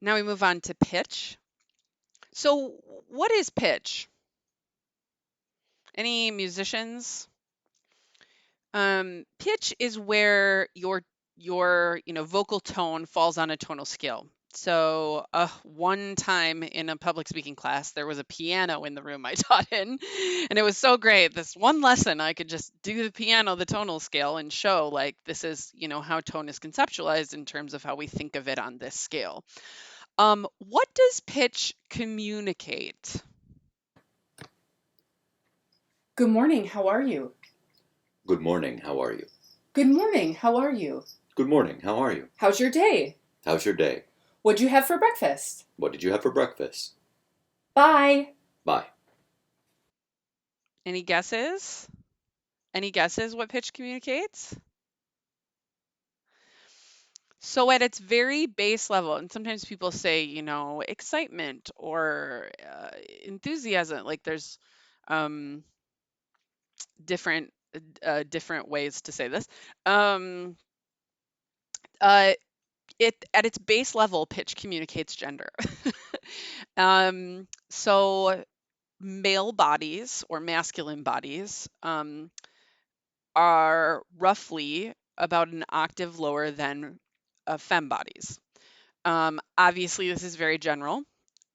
Now we move on to pitch. So, what is pitch? Any musicians? Pitch is where your vocal tone falls on a tonal scale. So, one time in a public speaking class, there was a piano in the room I taught in, and it was so great. This one lesson, I could just do the piano, the tonal scale, and show like this is, how tone is conceptualized in terms of how we think of it on this scale. What does pitch communicate? Good morning, how are you? Good morning, how are you? Good morning, how are you? Good morning, how are you? How's your day? How's your day? What'd you have for breakfast? What did you have for breakfast? Bye. Bye. Any guesses? Any guesses what pitch communicates? So at its very base level, and sometimes people say, excitement or enthusiasm. Like there's um, different different ways to say this. Um, uh, it at its base level, pitch communicates gender. So male bodies or masculine bodies are roughly about an octave lower than femme bodies. Obviously, this is very general.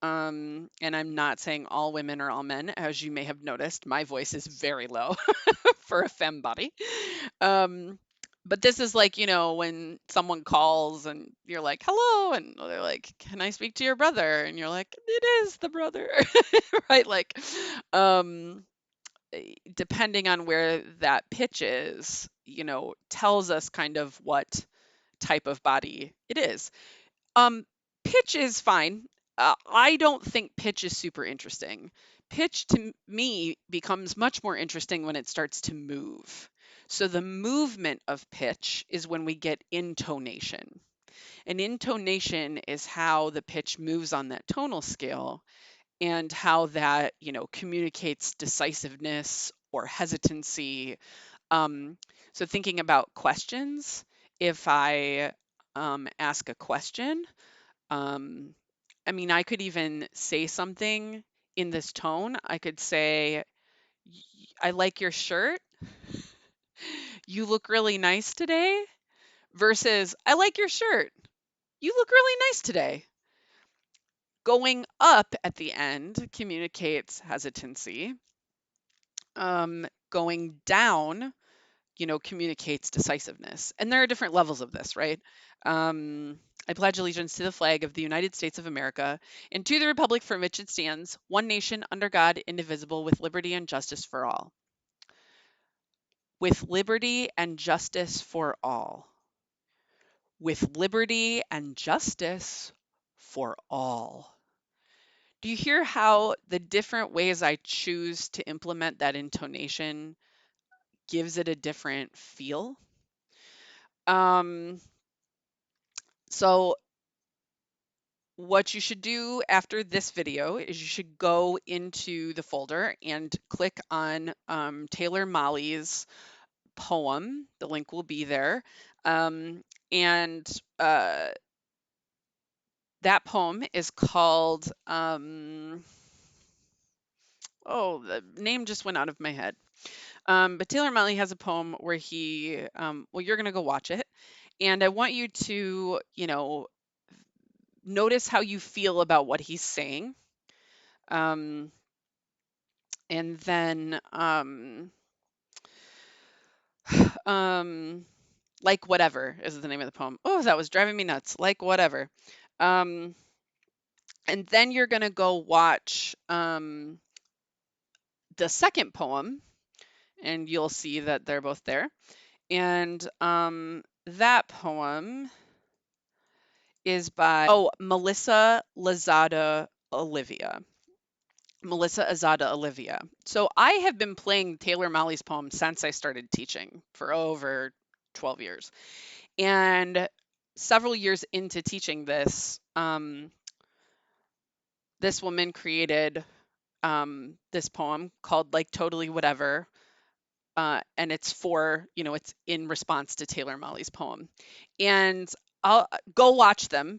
And I'm not saying all women or all men. As you may have noticed, my voice is very low for a femme body. Um, but this is like, when someone calls and you're like, hello, and they're like, can I speak to your brother? And you're like, it is the brother, right? Like, um, depending on where that pitch is, tells us kind of what type of body it is. Um, Pitch is fine. I don't think pitch is super interesting. Pitch to me becomes much more interesting when it starts to move. So the movement of pitch is when we get intonation. And intonation is how the pitch moves on that tonal scale and how that, communicates decisiveness or hesitancy. Um, so thinking about questions, if I ask a question, um, I mean, I could even say something in this tone. I could say, I like your shirt. You look really nice today. Versus, I like your shirt. You look really nice today. Going up at the end communicates hesitancy. Going down, communicates decisiveness. And there are different levels of this, right? I pledge allegiance to the flag of the United States of America and to the republic for which it stands, one nation under God, indivisible, with liberty and justice for all. With liberty and justice for all. With liberty and justice for all. Do you hear how the different ways I choose to implement that intonation gives it a different feel? Um, so what you should do after this video is you should go into the folder and click on Taylor Molly's poem. The link will be there. And that poem is called, the name just went out of my head. But Taylor Molly has a poem where he, you're going to go watch it. And I want you to, notice how you feel about what he's saying. And then, like whatever is the name of the poem. Oh, that was driving me nuts. Like whatever. Um, and then you're going to go watch the second poem, and you'll see that they're both there. And that poem is by Melissa Lazada Olivia. Melissa Azada Olivia. So I have been playing Taylor Molly's poem since I started teaching for over 12 years. And several years into teaching this, this woman created this poem called like Totally Whatever. And it's it's in response to Taylor Molly's poem. And I'll go watch them